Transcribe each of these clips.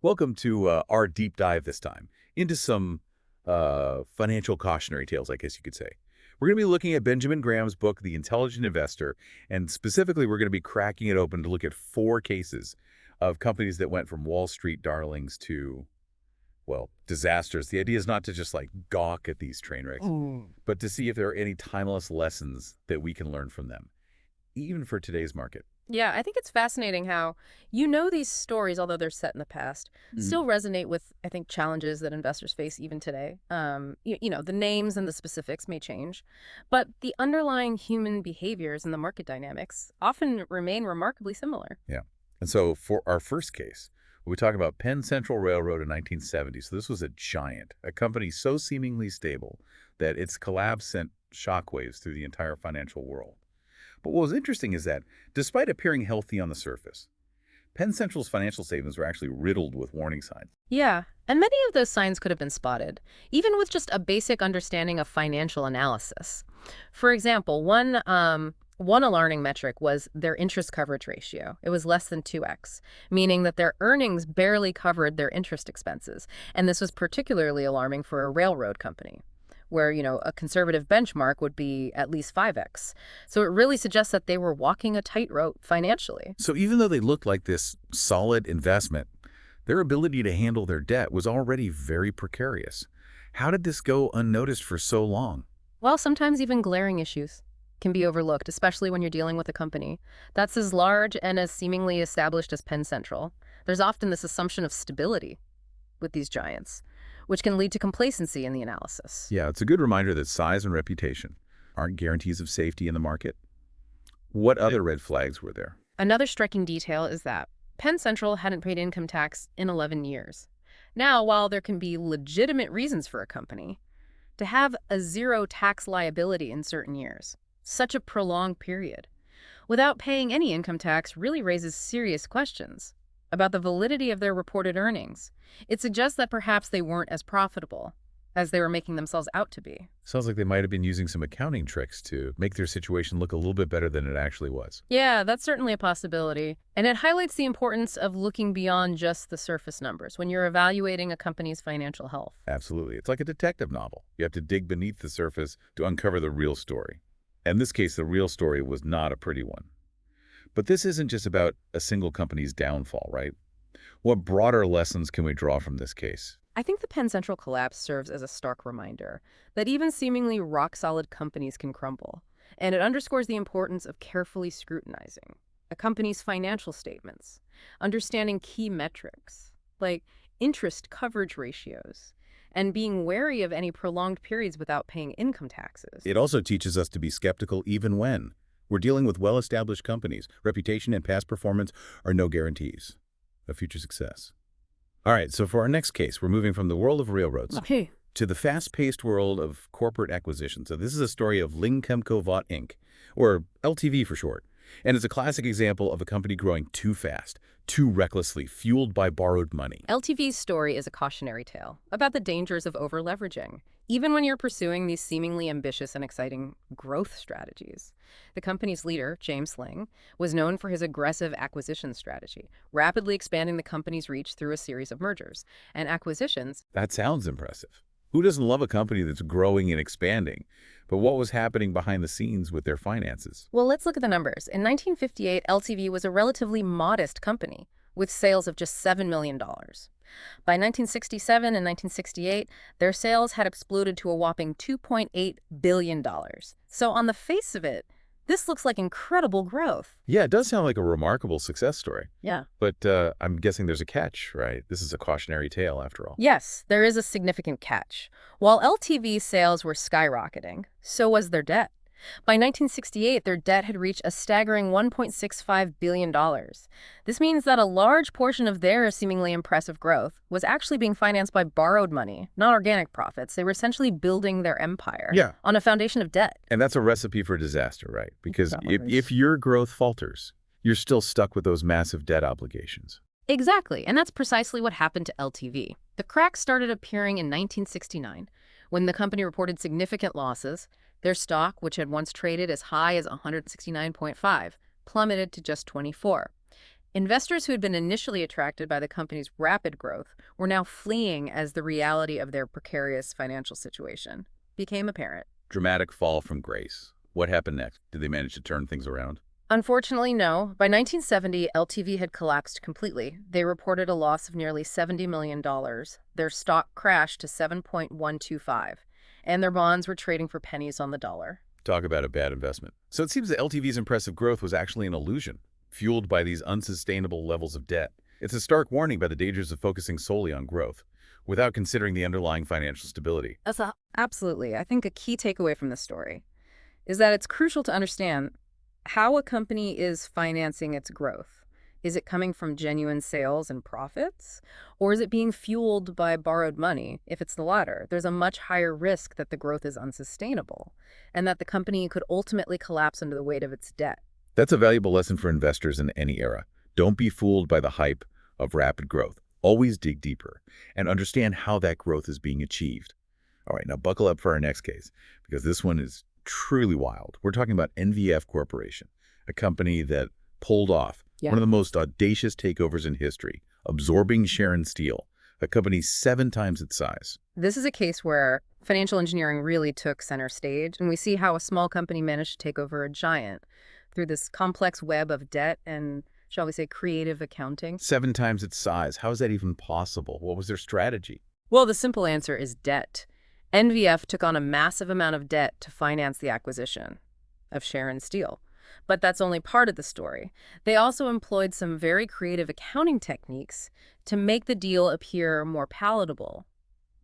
Welcome to our deep dive this time into some financial cautionary tales, I guess you could say. We're going to be looking at Benjamin Graham's book, The Intelligent Investor, and specifically we're going to be cracking it open to look at 4 cases of companies that went from Wall Street darlings to, well, disasters. The idea is not to just like gawk at these train wrecks, but to see if there are any timeless lessons that we can learn from them, even for today's market. Yeah, I think it's fascinating how these stories, although they're set in the past, still resonate with, I think, challenges that investors face even today. The names and the specifics may change, but the underlying human behaviors and the market dynamics often remain remarkably similar. Yeah. And so for our first case, we talk about Penn Central Railroad in 1970. So this was a giant, a company so seemingly stable that its collapse sent shockwaves through the entire financial world. But what was interesting is that, despite appearing healthy on the surface, Penn Central's financial statements were actually riddled with warning signs. Yeah, and many of those signs could have been spotted, even with just a basic understanding of financial analysis. For example, one alarming metric was their interest coverage ratio. It was less than 2x, meaning that their earnings barely covered their interest expenses. And this was particularly alarming for a railroad company, where, a conservative benchmark would be at least 5x. So it really suggests that they were walking a tightrope financially. So even though they looked like this solid investment, their ability to handle their debt was already very precarious. How did this go unnoticed for so long? Well, sometimes even glaring issues can be overlooked, especially when you're dealing with a company that's as large and as seemingly established as Penn Central. There's often this assumption of stability with these giants, which can lead to complacency in the analysis. Yeah, it's a good reminder that size and reputation aren't guarantees of safety in the market. What other red flags were there? Another striking detail is that Penn Central hadn't paid income tax in 11 years. Now, while there can be legitimate reasons for a company to have a zero tax liability in certain years, such a prolonged period without paying any income tax really raises serious questions about the validity of their reported earnings. It suggests that perhaps they weren't as profitable as they were making themselves out to be. Sounds like they might have been using some accounting tricks to make their situation look a little bit better than it actually was. Yeah, that's certainly a possibility. And it highlights the importance of looking beyond just the surface numbers when you're evaluating a company's financial health. Absolutely. It's like a detective novel. You have to dig beneath the surface to uncover the real story. In this case, the real story was not a pretty one. But this isn't just about a single company's downfall, right? What broader lessons can we draw from this case? I think the Penn Central collapse serves as a stark reminder that even seemingly rock-solid companies can crumble, and it underscores the importance of carefully scrutinizing a company's financial statements, understanding key metrics like interest coverage ratios, and being wary of any prolonged periods without paying income taxes. It also teaches us to be skeptical even when we're dealing with well-established companies. Reputation and past performance are no guarantees of future success. All right, so for our next case, we're moving from the world of railroads to the fast-paced world of corporate acquisition. So this is a story of Ling-Temco-Vought Inc., or LTV for short. And it's a classic example of a company growing too fast, too recklessly, fueled by borrowed money. LTV's story is a cautionary tale about the dangers of over-leveraging, even when you're pursuing these seemingly ambitious and exciting growth strategies. The company's leader, James Ling, was known for his aggressive acquisition strategy, rapidly expanding the company's reach through a series of mergers and acquisitions. That sounds impressive. Who doesn't love a company that's growing and expanding? But what was happening behind the scenes with their finances? Well, let's look at the numbers. In 1958, LTV was a relatively modest company with sales of just $7 million. By 1967 and 1968, their sales had exploded to a whopping $2.8 billion. So on the face of it, this looks like incredible growth. Yeah, it does sound like a remarkable success story. Yeah. But I'm guessing there's a catch, right? This is a cautionary tale, after all. Yes, there is a significant catch. While LTV sales were skyrocketing, so was their debt. By 1968, their debt had reached a staggering $1.65 billion. This means that a large portion of their seemingly impressive growth was actually being financed by borrowed money, not organic profits. They were essentially building their empire on a foundation of debt. And that's a recipe for disaster, right? Because if your growth falters, you're still stuck with those massive debt obligations. Exactly, and that's precisely what happened to LTV. The cracks started appearing in 1969, when the company reported significant losses. Their stock, which had once traded as high as 169.5, plummeted to just 24. Investors who had been initially attracted by the company's rapid growth were now fleeing as the reality of their precarious financial situation became apparent. Dramatic fall from grace. What happened next? Did they manage to turn things around? Unfortunately, no. By 1970, LTV had collapsed completely. They reported a loss of nearly $70 million. Their stock crashed to 7.125, and their bonds were trading for pennies on the dollar. Talk about a bad investment. So it seems that LTV's impressive growth was actually an illusion, fueled by these unsustainable levels of debt. It's a stark warning about the dangers of focusing solely on growth, without considering the underlying financial stability. Absolutely. I think a key takeaway from this story is that it's crucial to understand how a company is financing its growth. Is it coming from genuine sales and profits? Or is it being fueled by borrowed money? If it's the latter, there's a much higher risk that the growth is unsustainable and that the company could ultimately collapse under the weight of its debt. That's a valuable lesson for investors in any era. Don't be fooled by the hype of rapid growth. Always dig deeper and understand how that growth is being achieved. All right, now buckle up for our next case, because this one is truly wild. We're talking about NVF Corporation, a company that pulled off one of the most audacious takeovers in history, absorbing Sharon Steel, a company 7 times its size. This is a case where financial engineering really took center stage, and we see how a small company managed to take over a giant through this complex web of debt and, shall we say, creative accounting. 7 times its size. How is that even possible? What was their strategy? Well, the simple answer is debt. NVF took on a massive amount of debt to finance the acquisition of Sharon Steel. But that's only part of the story. They also employed some very creative accounting techniques to make the deal appear more palatable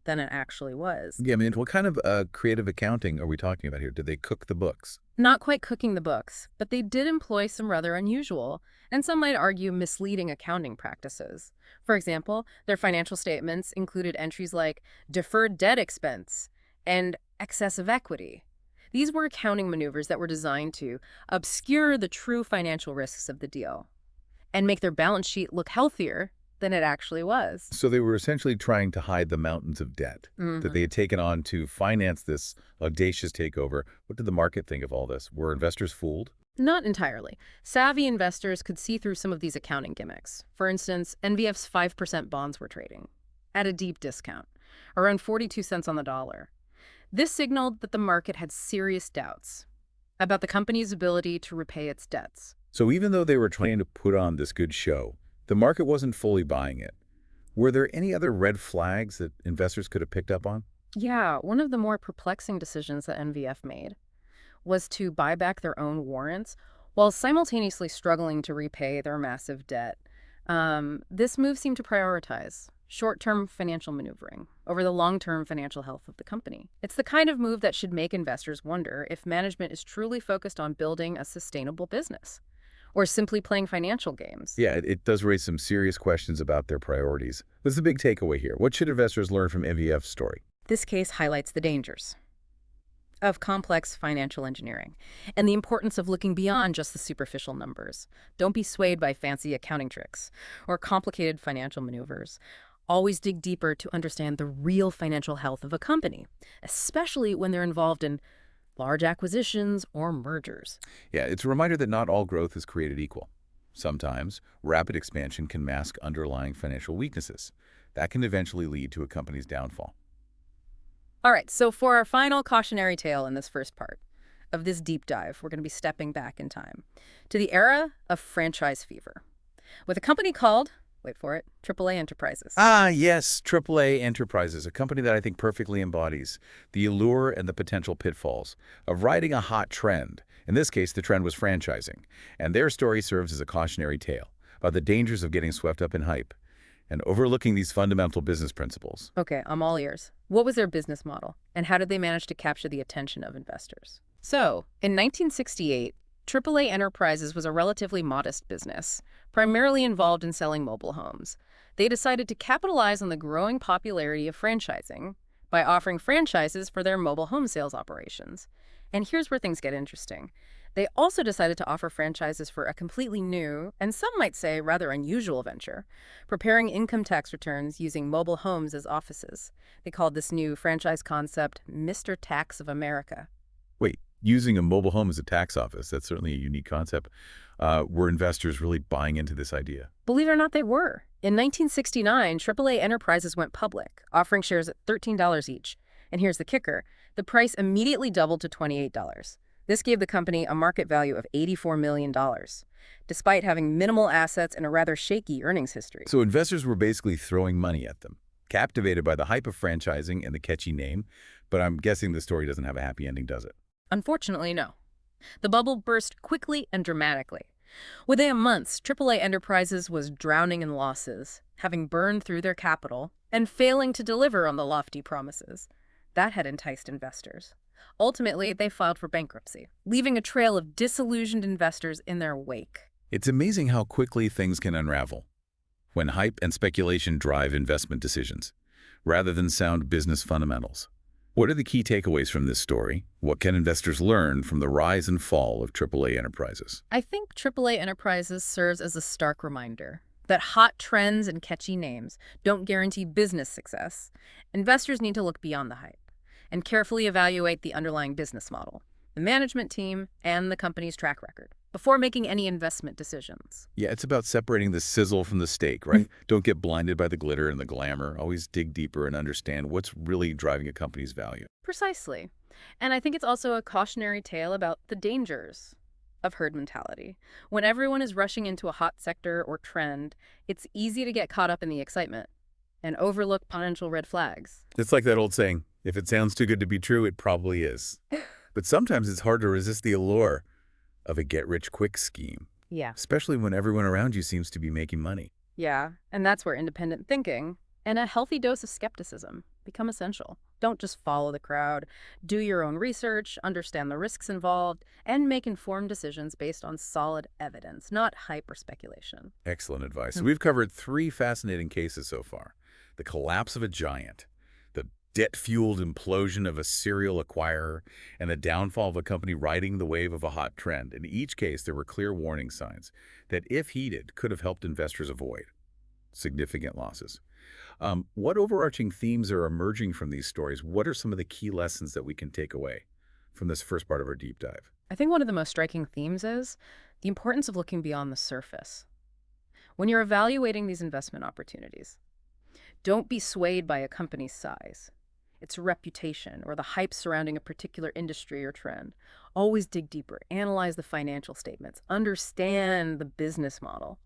than it actually was. Yeah, I mean, what kind of creative accounting are we talking about here? Did they cook the books? Not quite cooking the books, but they did employ some rather unusual, and some might argue misleading accounting practices. For example, their financial statements included entries like deferred debt expense and excess of equity. These were accounting maneuvers that were designed to obscure the true financial risks of the deal and make their balance sheet look healthier than it actually was. So they were essentially trying to hide the mountains of debt that they had taken on to finance this audacious takeover. What did the market think of all this? Were investors fooled? Not entirely. Savvy investors could see through some of these accounting gimmicks. For instance, NVF's 5% bonds were trading at a deep discount, around 42 cents on the dollar. This signaled that the market had serious doubts about the company's ability to repay its debts. So even though they were trying to put on this good show, the market wasn't fully buying it. Were there any other red flags that investors could have picked up on? Yeah, one of the more perplexing decisions that NVF made was to buy back their own warrants while simultaneously struggling to repay their massive debt. This move seemed to prioritize short-term financial maneuvering over the long-term financial health of the company. It's the kind of move that should make investors wonder if management is truly focused on building a sustainable business or simply playing financial games. Yeah, it does raise some serious questions about their priorities. What's the big takeaway here? What should investors learn from NVF's story? This case highlights the dangers of complex financial engineering and the importance of looking beyond just the superficial numbers. Don't be swayed by fancy accounting tricks or complicated financial maneuvers. Always dig deeper to understand the real financial health of a company, especially when they're involved in large acquisitions or mergers. Yeah, it's a reminder that not all growth is created equal. Sometimes, rapid expansion can mask underlying financial weaknesses. That can eventually lead to a company's downfall. All right, so for our final cautionary tale in this first part of this deep dive, we're going to be stepping back in time to the era of franchise fever with a company called, wait for it, AAA Enterprises. Ah, yes, AAA Enterprises, a company that I think perfectly embodies the allure and the potential pitfalls of riding a hot trend. In this case, the trend was franchising, and their story serves as a cautionary tale about the dangers of getting swept up in hype and overlooking these fundamental business principles. Okay, I'm all ears. What was their business model, and how did they manage to capture the attention of investors? So, in 1968, AAA Enterprises was a relatively modest business, primarily involved in selling mobile homes. They decided to capitalize on the growing popularity of franchising by offering franchises for their mobile home sales operations. And here's where things get interesting. They also decided to offer franchises for a completely new, and some might say rather unusual venture, preparing income tax returns using mobile homes as offices. They called this new franchise concept Mr. Tax of America. Wait, Using a mobile home as a tax office, that's certainly a unique concept. Were investors really buying into this idea? Believe it or not, they were. In 1969, AAA Enterprises went public, offering shares at $13 each. And here's the kicker. The price immediately doubled to $28. This gave the company a market value of $84 million, despite having minimal assets and a rather shaky earnings history. So investors were basically throwing money at them, captivated by the hype of franchising and the catchy name, but I'm guessing the story doesn't have a happy ending, does it? Unfortunately, no. The bubble burst quickly and dramatically. Within months, AAA Enterprises was drowning in losses, having burned through their capital and failing to deliver on the lofty promises. That had enticed investors. Ultimately, they filed for bankruptcy, leaving a trail of disillusioned investors in their wake. It's amazing how quickly things can unravel when hype and speculation drive investment decisions, rather than sound business fundamentals. What are the key takeaways from this story? What can investors learn from the rise and fall of AAA Enterprises? I think AAA Enterprises serves as a stark reminder that hot trends and catchy names don't guarantee business success. Investors need to look beyond the hype and carefully evaluate the underlying business model, the management team, and the company's track record before making any investment decisions. Yeah, it's about separating the sizzle from the steak, right? Don't get blinded by the glitter and the glamour. Always dig deeper and understand what's really driving a company's value. Precisely. And I think it's also a cautionary tale about the dangers of herd mentality. When everyone is rushing into a hot sector or trend, it's easy to get caught up in the excitement and overlook potential red flags. It's like that old saying, if it sounds too good to be true, it probably is. But sometimes it's hard to resist the allure of a get-rich-quick scheme, Yeah. especially when everyone around you seems to be making money. Yeah, and that's where independent thinking and a healthy dose of skepticism become essential. Don't just follow the crowd. Do your own research, understand the risks involved, and make informed decisions based on solid evidence, not hype or speculation. Excellent advice. So we've covered 3 fascinating cases so far. The collapse of a giant, the debt-fueled implosion of a serial acquirer, and the downfall of a company riding the wave of a hot trend. In each case, there were clear warning signs that, if heeded, could have helped investors avoid significant losses. What overarching themes are emerging from these stories? What are some of the key lessons that we can take away from this first part of our deep dive? I think one of the most striking themes is the importance of looking beyond the surface. When you're evaluating these investment opportunities, don't be swayed by a company's size, its reputation, or the hype surrounding a particular industry or trend. Always dig deeper, analyze the financial statements, understand the business model,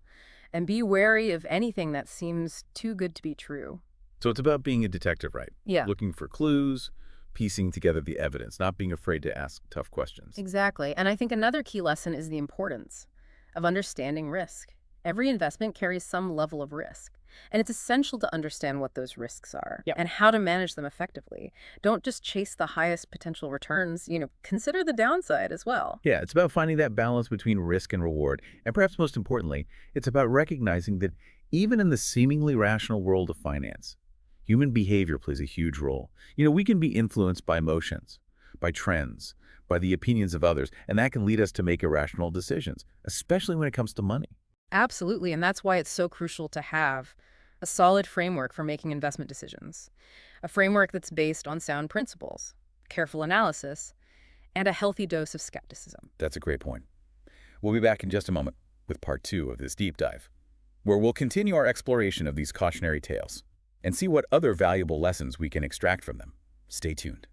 and be wary of anything that seems too good to be true. So it's about being a detective, right? Yeah, Looking for clues, piecing together the evidence, not being afraid to ask tough questions. exactly. And I think another key lesson is the importance of understanding risk. Every investment carries some level of risk, and it's essential to understand what those risks are and how to manage them effectively. Don't just chase the highest potential returns, consider the downside as well. Yeah, it's about finding that balance between risk and reward. And perhaps most importantly, it's about recognizing that even in the seemingly rational world of finance, human behavior plays a huge role. We can be influenced by emotions, by trends, by the opinions of others, and that can lead us to make irrational decisions, especially when it comes to money. Absolutely, and that's why it's so crucial to have a solid framework for making investment decisions. A framework that's based on sound principles, careful analysis, and a healthy dose of skepticism. That's a great point. We'll be back in just a moment with part 2 of this deep dive, where we'll continue our exploration of these cautionary tales and see what other valuable lessons we can extract from them. Stay tuned.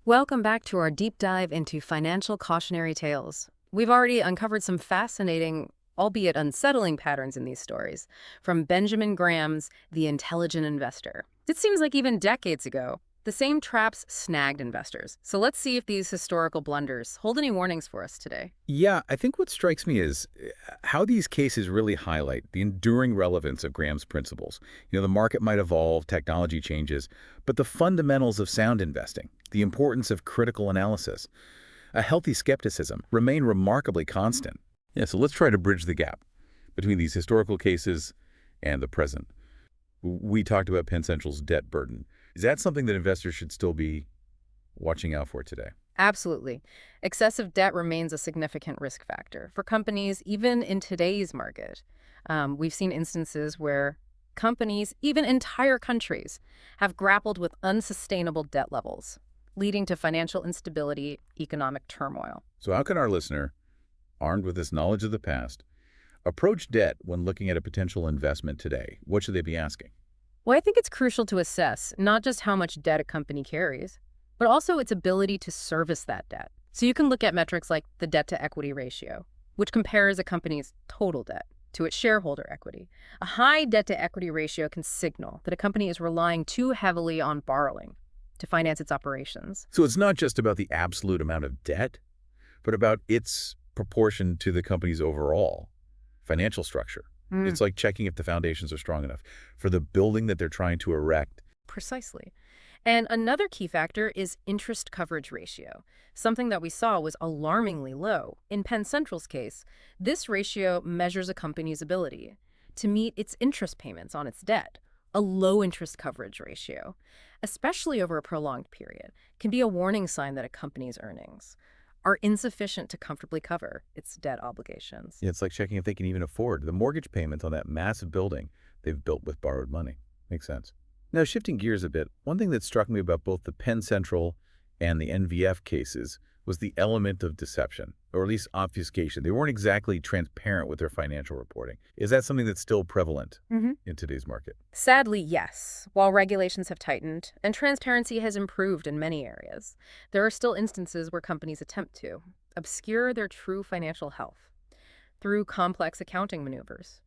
Welcome back to our deep dive into financial cautionary tales. We've already uncovered some fascinating, albeit unsettling patterns in these stories, from Benjamin Graham's The Intelligent Investor. It seems like even decades ago, the same traps snagged investors. So let's see if these historical blunders hold any warnings for us today. Yeah, I think what strikes me is how these cases really highlight the enduring relevance of Graham's principles. The market might evolve, technology changes, but the fundamentals of sound investing, the importance of critical analysis, a healthy skepticism remain remarkably constant. Yeah, so let's try to bridge the gap between these historical cases and the present. We talked about Penn Central's debt burden. Is that something that investors should still be watching out for today? Absolutely. Excessive debt remains a significant risk factor for companies, even in today's market. We've seen instances where companies, even entire countries, have grappled with unsustainable debt levels. leading to financial instability, economic turmoil. So how can our listener, armed with this knowledge of the past, approach debt when looking at a potential investment today? What should they be asking? Well, I think it's crucial to assess not just how much debt a company carries, but also its ability to service that debt. So you can look at metrics like the debt-to-equity ratio, which compares a company's total debt to its shareholder equity. A high debt-to-equity ratio can signal that a company is relying too heavily on borrowing to finance its operations. So it's not just about the absolute amount of debt, but about its proportion to the company's overall financial structure. It's like checking if the foundations are strong enough for the building that they're trying to erect. Precisely. And another key factor is interest coverage ratio, something that we saw was alarmingly low. In Penn Central's case, this ratio measures a company's ability to meet its interest payments on its debt. A low interest coverage ratio, especially over a prolonged period, can be a warning sign that a company's earnings are insufficient to comfortably cover its debt obligations. Yeah, it's like checking if they can even afford the mortgage payment on that massive building they've built with borrowed money. Makes sense. Now, shifting gears a bit, one thing that struck me about both the Penn Central and the NVF cases was the element of deception, or at least obfuscation. They weren't exactly transparent with their financial reporting. Is that something that's still prevalent in today's market? Sadly, yes. While regulations have tightened and transparency has improved in many areas, there are still instances where companies attempt to obscure their true financial health through complex accounting maneuvers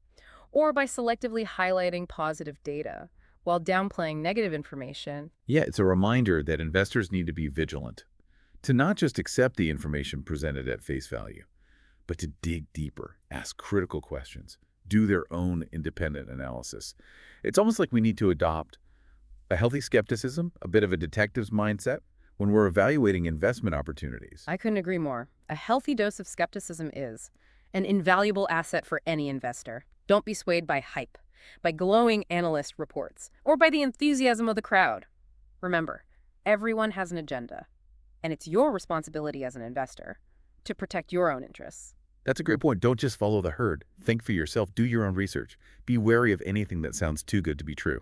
or by selectively highlighting positive data while downplaying negative information. Yeah, it's a reminder that investors need to be vigilant, to not just accept the information presented at face value, but to dig deeper, ask critical questions, do their own independent analysis. It's almost like we need to adopt a healthy skepticism, a bit of a detective's mindset, when we're evaluating investment opportunities. I couldn't agree more. A healthy dose of skepticism is an invaluable asset for any investor. Don't be swayed by hype, by glowing analyst reports, or by the enthusiasm of the crowd. Remember, everyone has an agenda, and it's your responsibility as an investor to protect your own interests. That's a great point. Don't just follow the herd. Think for yourself. Do your own research. Be wary of anything that sounds too good to be true.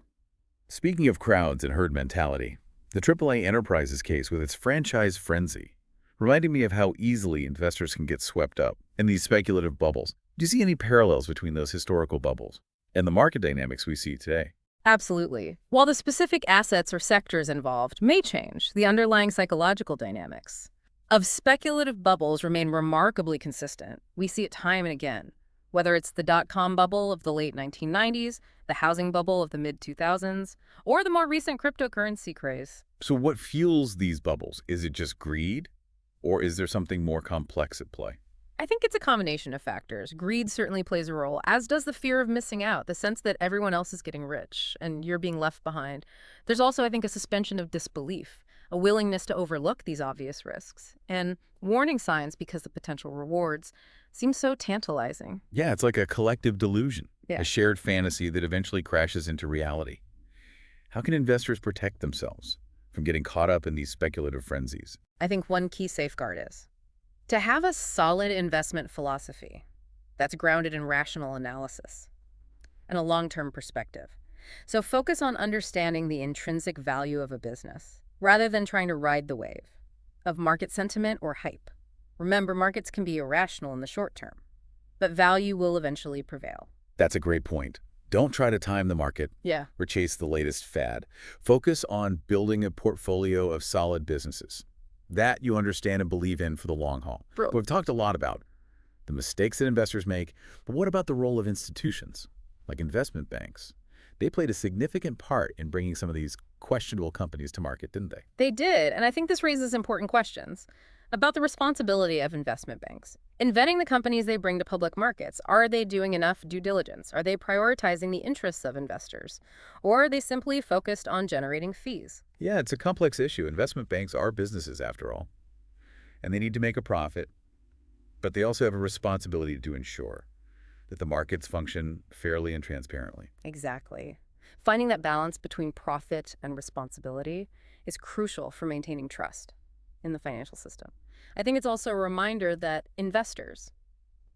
Speaking of crowds and herd mentality, the AAA Enterprises case with its franchise frenzy reminded me of how easily investors can get swept up in these speculative bubbles. Do you see any parallels between those historical bubbles and the market dynamics we see today? Absolutely. While the specific assets or sectors involved may change, the underlying psychological dynamics of speculative bubbles remain remarkably consistent. We see it time and again, whether it's the dot-com bubble of the late 1990s, the housing bubble of the mid-2000s, or the more recent cryptocurrency craze. So what fuels these bubbles? Is it just greed, or is there something more complex at play? I think it's a combination of factors. Greed certainly plays a role, as does the fear of missing out, the sense that everyone else is getting rich and you're being left behind. There's also, I think, a suspension of disbelief, a willingness to overlook these obvious risks, and warning signs because the potential rewards seem so tantalizing. Yeah, it's like a collective delusion, Yeah. a shared fantasy that eventually crashes into reality. How can investors protect themselves from getting caught up in these speculative frenzies? I think one key safeguard is to have a solid investment philosophy that's grounded in rational analysis and a long-term perspective. So focus on understanding the intrinsic value of a business rather than trying to ride the wave of market sentiment or hype. Remember, markets can be irrational in the short term, but value will eventually prevail. That's a great point. Don't try to time the market Yeah. or chase the latest fad. Focus on building a portfolio of solid businesses that you understand and believe in for the long haul. Bro. But we've talked a lot about the mistakes that investors make, but what about the role of institutions like investment banks? They played a significant part in bringing some of these questionable companies to market, didn't they? They did, and I think this raises important questions about the responsibility of investment banks. In vetting the companies they bring to public markets, are they doing enough due diligence? Are they prioritizing the interests of investors? Or are they simply focused on generating fees? Yeah, it's a complex issue. Investment banks are businesses after all, and they need to make a profit, but they also have a responsibility to ensure that the markets function fairly and transparently. Exactly. Finding that balance between profit and responsibility is crucial for maintaining trust in the financial system. I think it's also a reminder that investors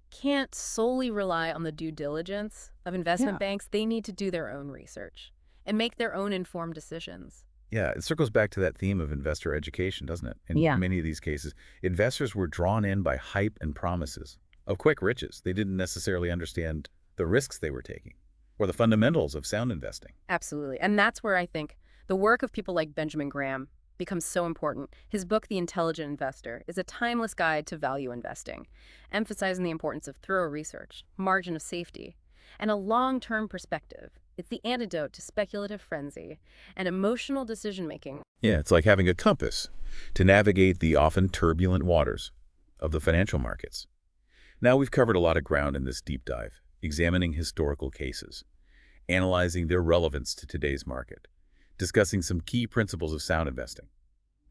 can't solely rely on the due diligence of investment Yeah. banks. They need to do their own research and make their own informed decisions. Yeah, it circles back to that theme of investor education, doesn't it? In Yeah. many of these cases, investors were drawn in by hype and promises of quick riches. They didn't necessarily understand the risks they were taking or the fundamentals of sound investing. Absolutely. And that's where I think the work of people like Benjamin Graham becomes so important. His book, The Intelligent Investor, is a timeless guide to value investing, emphasizing the importance of thorough research, margin of safety, and a long-term perspective. It's the antidote to speculative frenzy and emotional decision-making. Yeah, it's like having a compass to navigate the often turbulent waters of the financial markets. Now we've covered a lot of ground in this deep dive, examining historical cases, analyzing their relevance to today's market, discussing some key principles of sound investing.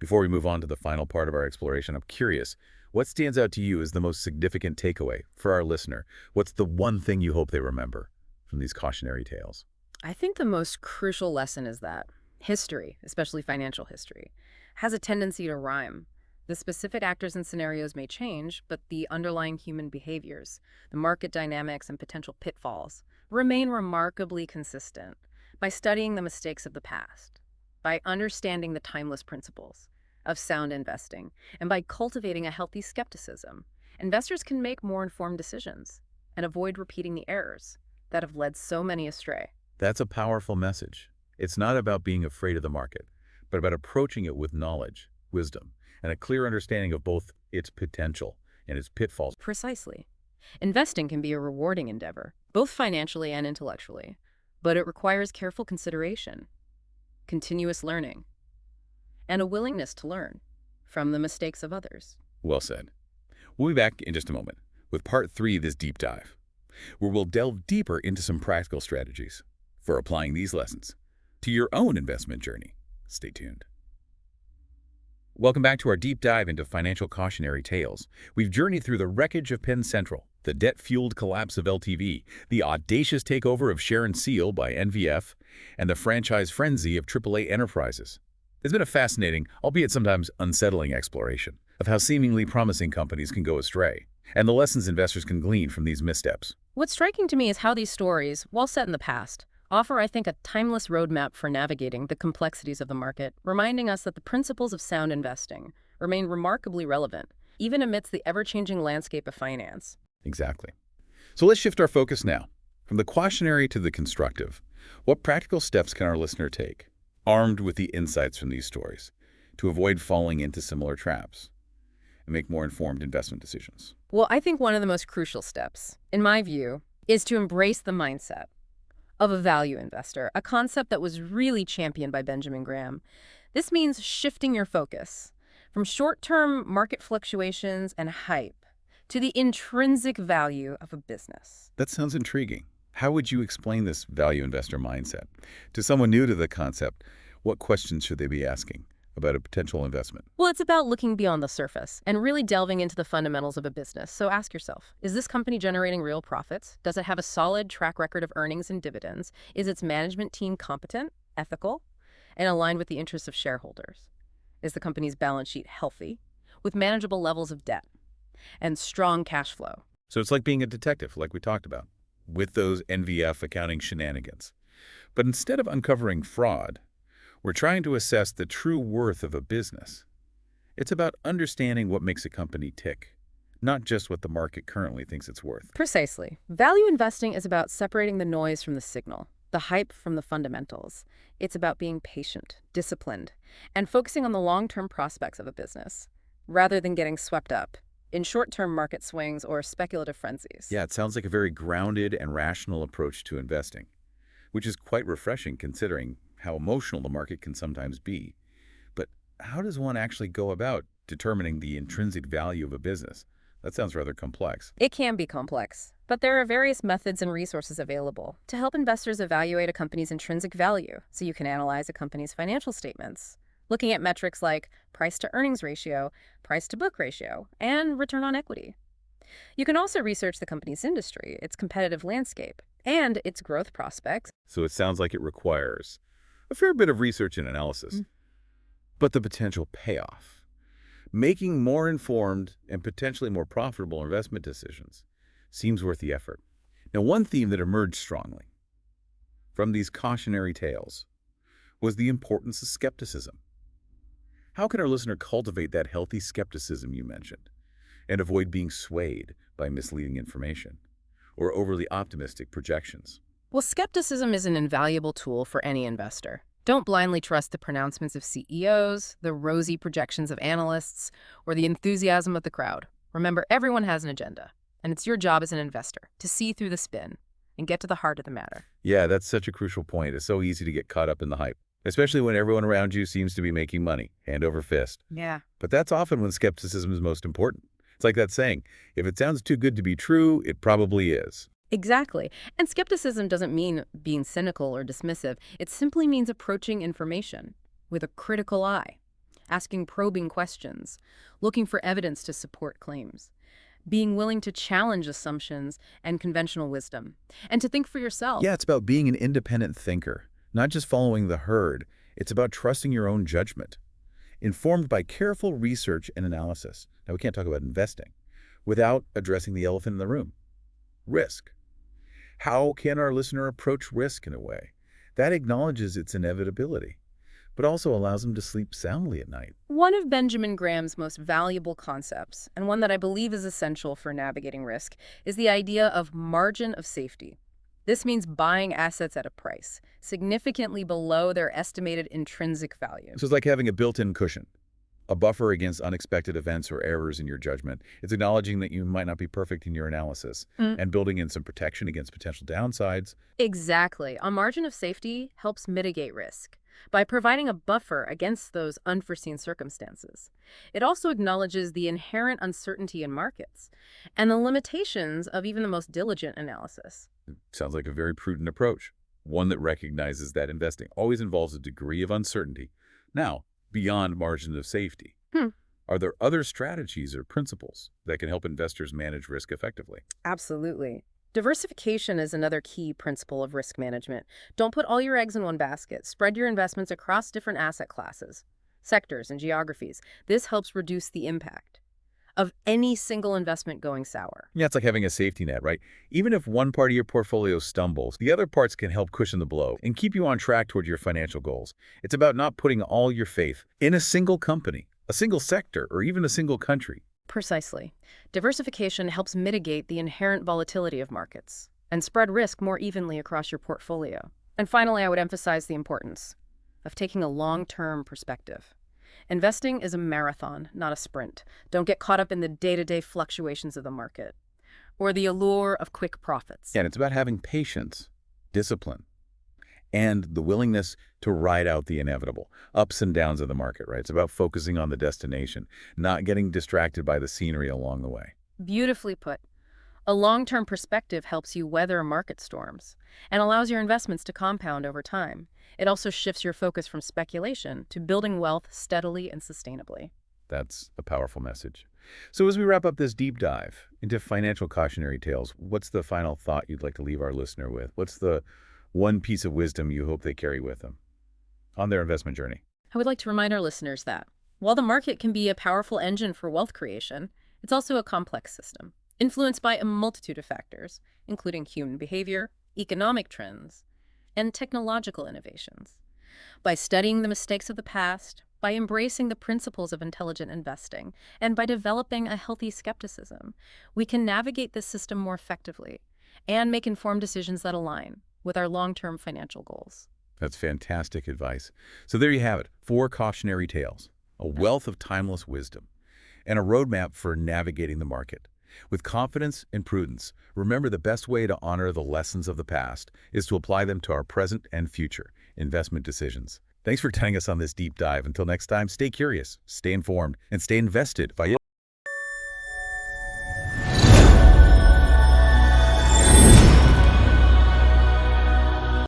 Before we move on to the final part of our exploration, I'm curious, what stands out to you as the most significant takeaway for our listener? What's the one thing you hope they remember from these cautionary tales? I think the most crucial lesson is that history, especially financial history, has a tendency to rhyme. The specific actors and scenarios may change, but the underlying human behaviors, the market dynamics, and potential pitfalls remain remarkably consistent. By studying the mistakes of the past, by understanding the timeless principles of sound investing, and by cultivating a healthy skepticism, investors can make more informed decisions and avoid repeating the errors that have led so many astray. That's a powerful message. It's not about being afraid of the market, but about approaching it with knowledge, wisdom, and a clear understanding of both its potential and its pitfalls. Precisely. Investing can be a rewarding endeavor, both financially and intellectually, but it requires careful consideration, continuous learning, and a willingness to learn from the mistakes of others. Well said. We'll be back in just a moment with part 3 of this deep dive, where we'll delve deeper into some practical strategies for applying these lessons to your own investment journey. Stay tuned. Welcome back to our deep dive into financial cautionary tales. We've journeyed through the wreckage of Penn Central, the debt-fueled collapse of LTV, the audacious takeover of Sharon Steel by NVF, and the franchise frenzy of AAA Enterprises. It's been a fascinating, albeit sometimes unsettling exploration of how seemingly promising companies can go astray, and the lessons investors can glean from these missteps. What's striking to me is how these stories, while set in the past, offer, I think, a timeless roadmap for navigating the complexities of the market, reminding us that the principles of sound investing remain remarkably relevant, even amidst the ever-changing landscape of finance. Exactly. So let's shift our focus now. From the cautionary to the constructive, what practical steps can our listener take, armed with the insights from these stories, to avoid falling into similar traps and make more informed investment decisions? Well, I think one of the most crucial steps, in my view, is to embrace the mindset of a value investor, a concept that was really championed by Benjamin Graham. This means shifting your focus from short-term market fluctuations and hype to the intrinsic value of a business. That sounds intriguing. How would you explain this value investor mindset? To someone new to the concept, what questions should they be asking about a potential investment? Well, it's about looking beyond the surface and really delving into the fundamentals of a business. So ask yourself, is this company generating real profits? Does it have a solid track record of earnings and dividends? Is its management team competent, ethical, and aligned with the interests of shareholders? Is the company's balance sheet healthy, with manageable levels of debt and strong cash flow? So it's like being a detective, like we talked about, with those NVF accounting shenanigans. But instead of uncovering fraud, we're trying to assess the true worth of a business. It's about understanding what makes a company tick, not just what the market currently thinks it's worth. Precisely. Value investing is about separating the noise from the signal, the hype from the fundamentals. It's about being patient, disciplined, and focusing on the long-term prospects of a business, rather than getting swept up in short-term market swings or speculative frenzies. Yeah, it sounds like a very grounded and rational approach to investing, which is quite refreshing considering how emotional the market can sometimes be. But how does one actually go about determining the intrinsic value of a business? That sounds rather complex. It can be complex, but there are various methods and resources available to help investors evaluate a company's intrinsic value, so you can analyze a company's financial statements, looking at metrics like price-to-earnings ratio, price-to-book ratio, and return on equity. You can also research the company's industry, its competitive landscape, and its growth prospects. So it sounds like it requires a fair bit of research and analysis. But the potential payoff, making more informed and potentially more profitable investment decisions, seems worth the effort. Now, one theme that emerged strongly from these cautionary tales was the importance of skepticism. How can our listener cultivate that healthy skepticism you mentioned and avoid being swayed by misleading information or overly optimistic projections? Well, skepticism is an invaluable tool for any investor. Don't blindly trust the pronouncements of CEOs, the rosy projections of analysts, or the enthusiasm of the crowd. Remember, everyone has an agenda, and it's your job as an investor to see through the spin and get to the heart of the matter. Yeah, that's such a crucial point. It's so easy to get caught up in the hype, especially when everyone around you seems to be making money, hand over fist. Yeah. But that's often when skepticism is most important. It's like that saying, if it sounds too good to be true, it probably is. Exactly. And skepticism doesn't mean being cynical or dismissive. It simply means approaching information with a critical eye, asking probing questions, looking for evidence to support claims, being willing to challenge assumptions and conventional wisdom, and to think for yourself. Yeah, it's about being an independent thinker, not just following the herd. It's about trusting your own judgment, informed by careful research and analysis. Now, we can't talk about investing without addressing the elephant in the room, risk. How can our listener approach risk in a way that acknowledges its inevitability, but also allows them to sleep soundly at night? One of Benjamin Graham's most valuable concepts, and one that I believe is essential for navigating risk, is the idea of margin of safety. This means buying assets at a price significantly below their estimated intrinsic value. So it's like having a built-in cushion, a buffer against unexpected events or errors in your judgment. It's acknowledging that you might not be perfect in your analysis and building in some protection against potential downsides. Exactly. A margin of safety helps mitigate risk by providing a buffer against those unforeseen circumstances. It also acknowledges the inherent uncertainty in markets and the limitations of even the most diligent analysis. Sounds like a very prudent approach, one that recognizes that investing always involves a degree of uncertainty. Now, beyond margin of safety, are there other strategies or principles that can help investors manage risk effectively? Absolutely. Diversification is another key principle of risk management. Don't put all your eggs in one basket. Spread your investments across different asset classes, sectors, and geographies. This helps reduce the impact of any single investment going sour. Yeah, it's like having a safety net, right? Even if one part of your portfolio stumbles, the other parts can help cushion the blow and keep you on track toward your financial goals. It's about not putting all your faith in a single company, a single sector, or even a single country. Precisely. Diversification helps mitigate the inherent volatility of markets and spread risk more evenly across your portfolio. And finally, I would emphasize the importance of taking a long-term perspective. Investing is a marathon, not a sprint. Don't get caught up in the day-to-day fluctuations of the market or the allure of quick profits. And it's about having patience, discipline, and the willingness to ride out the inevitable ups and downs of the market, right? It's about focusing on the destination, not getting distracted by the scenery along the way. Beautifully put. A long-term perspective helps you weather market storms and allows your investments to compound over time. It also shifts your focus from speculation to building wealth steadily and sustainably. That's a powerful message. So as we wrap up this deep dive into financial cautionary tales, what's the final thought you'd like to leave our listener with? What's the one piece of wisdom you hope they carry with them on their investment journey? I would like to remind our listeners that while the market can be a powerful engine for wealth creation, it's also a complex system, influenced by a multitude of factors, including human behavior, economic trends, and technological innovations. By studying the mistakes of the past, by embracing the principles of intelligent investing, and by developing a healthy skepticism, we can navigate this system more effectively and make informed decisions that align with our long-term financial goals. That's fantastic advice. So there you have it, 4 cautionary tales, a wealth of timeless wisdom, and a roadmap for navigating the market. With confidence and prudence, remember the best way to honor the lessons of the past is to apply them to our present and future investment decisions. Thanks for taking us on this deep dive. Until next time, stay curious, stay informed, and stay invested.